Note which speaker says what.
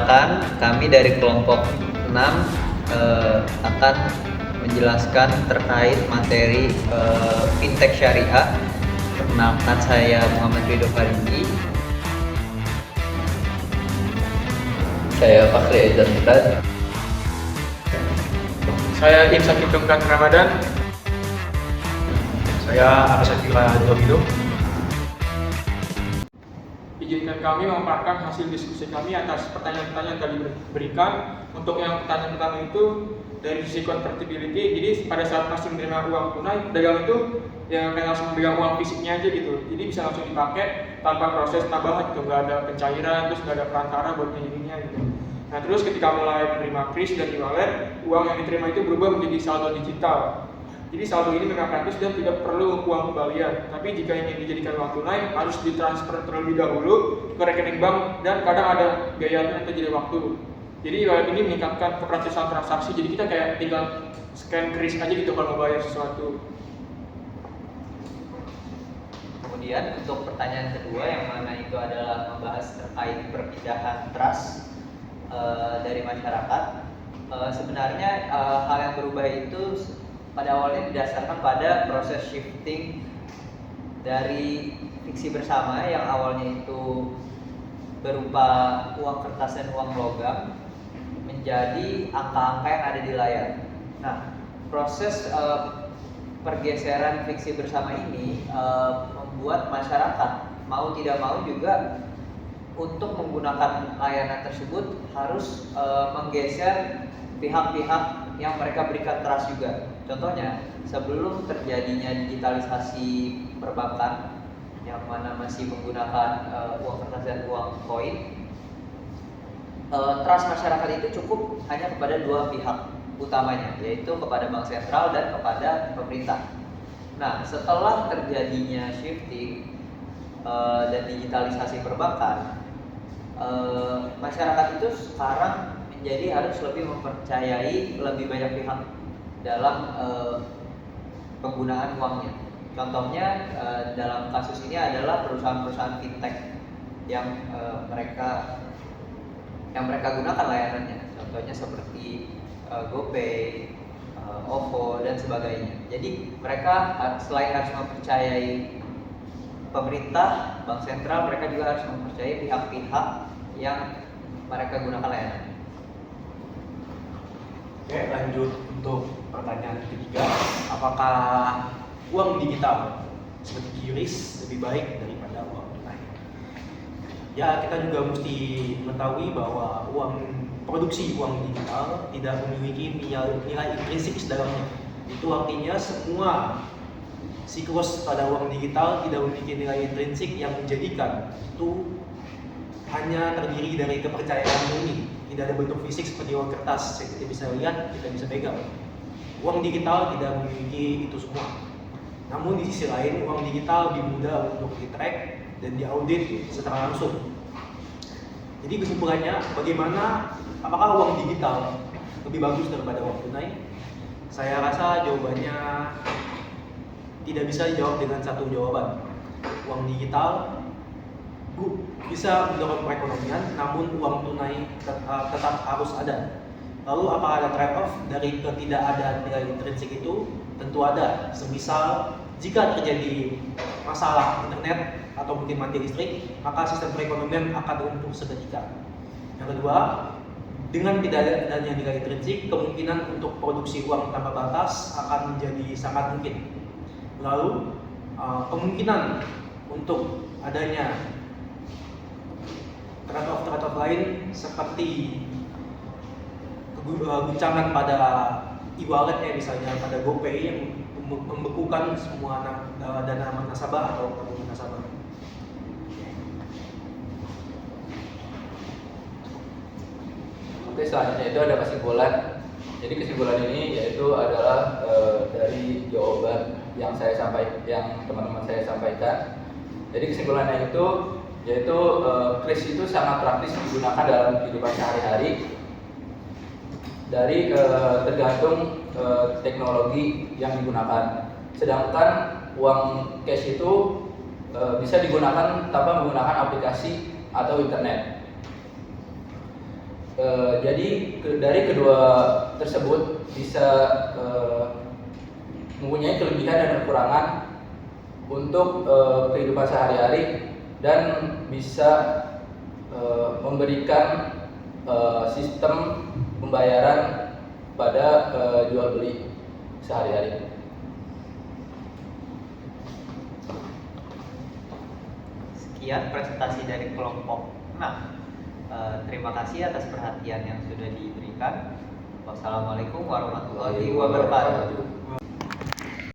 Speaker 1: Perkenalkan, kami dari kelompok 6 akan menjelaskan terkait materi fintech syariah. Perkenalkan, saya Muhammad Ridho Faridi.
Speaker 2: Saya Fakri Edzan Murad.
Speaker 3: Saya Imsakib Tungkan Ramadan.
Speaker 4: Saya Arsakila Domido.
Speaker 3: Izinkan kami memaparkan hasil diskusi kami atas pertanyaan-pertanyaan yang tadi diberikan. Untuk yang pertanyaan pertama itu dari sisi convertibility, jadi pada saat masih menerima uang tunai, pedagang itu ya kayak langsung memegang uang fisiknya aja gitu, jadi bisa langsung dipakai tanpa proses tambahan gitu, nggak ada pencairan, terus nggak ada perantara buat ngiriminnya gitu. Nah terus ketika mulai menerima kris dan e-wallet, uang yang diterima itu berubah menjadi saldo digital. Jadi saldo ini memang gratis dan tidak perlu uang kembalian. Tapi jika ingin dijadikan uang tunai, harus ditransfer terlebih dahulu ke rekening bank dan kadang ada biaya atau jeda waktu. Jadi e-wallet ini meningkatkan kepraktisan transaksi. Jadi kita kayak tinggal scan kris aja gitu kalau mau bayar sesuatu.
Speaker 1: Kemudian untuk pertanyaan kedua yang mana itu adalah membahas terkait perpindahan trust dari masyarakat. Sebenarnya hal yang berubah itu pada awalnya didasarkan pada proses shifting dari fiksi bersama yang awalnya itu berupa uang kertas dan uang logam menjadi angka-angka yang ada di layar. Nah, proses pergeseran fiksi bersama ini membuat masyarakat mau tidak mau juga untuk menggunakan layanan tersebut harus menggeser pihak-pihak yang mereka berikan trust juga. Contohnya, sebelum terjadinya digitalisasi perbankan yang mana masih menggunakan uang kertas dan uang koin, trust masyarakat itu cukup hanya kepada dua pihak utamanya, yaitu kepada bank sentral dan kepada pemerintah. Nah, setelah terjadinya shifting dan digitalisasi perbankan, masyarakat itu sekarang menjadi harus lebih mempercayai lebih banyak pihak dalam penggunaan uangnya. Contohnya dalam kasus ini adalah perusahaan-perusahaan fintech yang mereka gunakan layanannya. Contohnya seperti GoPay, OVO dan sebagainya. Jadi mereka selain harus mempercayai pemerintah, bank sentral, mereka juga harus mempercayai pihak-pihak yang mereka gunakan layanannya.
Speaker 4: Oke, lanjut untuk pertanyaan ketiga. Apakah uang digital seperti QRIS lebih baik daripada uang tunai? Ya, kita juga mesti mengetahui bahwa produksi uang digital tidak memiliki nilai intrinsik dalamnya. Itu artinya semua siklus pada uang digital tidak memiliki nilai intrinsik yang menjadikan itu hanya terdiri dari kepercayaan murni. Tidak ada bentuk fisik seperti uang kertas yang kita bisa lihat, kita bisa pegang. Uang digital tidak memiliki itu semua. Namun di sisi lain, uang digital lebih mudah untuk di-track dan diaudit secara langsung. Jadi kesimpulannya, apakah uang digital lebih bagus daripada uang tunai? Saya rasa jawabannya tidak bisa dijawab dengan satu jawaban. Uang digital bisa mendorong perekonomian, namun uang tunai tetap harus ada. Lalu apakah ada trade-off dari ketidakadaan nilai intrinsik itu? Tentu ada. Semisal jika terjadi masalah internet atau mungkin mati listrik, maka sistem perekonomian akan lumpuh seketika. Yang kedua, dengan tidak adanya nilai intrinsik, kemungkinan untuk produksi uang tanpa batas akan menjadi sangat mungkin. Lalu kemungkinan untuk adanya trade-off lain seperti guncangan pada e-wallet misalnya pada GoPay yang membekukan semua dana nasabah atau tabungan nasabah.
Speaker 2: Oke, selanjutnya itu ada kesimpulan. Jadi kesimpulan ini yaitu adalah dari jawaban yang teman-teman saya sampaikan. Jadi kesimpulannya itu yaitu kris itu sangat praktis digunakan dalam kehidupan sehari-hari dari tergantung teknologi yang digunakan. Sedangkan uang cash itu bisa digunakan tanpa menggunakan aplikasi atau internet. Jadi dari kedua tersebut bisa mempunyai kelebihan dan kekurangan untuk kehidupan sehari-hari dan bisa memberikan sistem pembayaran pada jual beli sehari-hari.
Speaker 1: Sekian presentasi dari kelompok 6. Terima kasih atas perhatian yang sudah diberikan. Wassalamualaikum warahmatullahi wabarakatuh.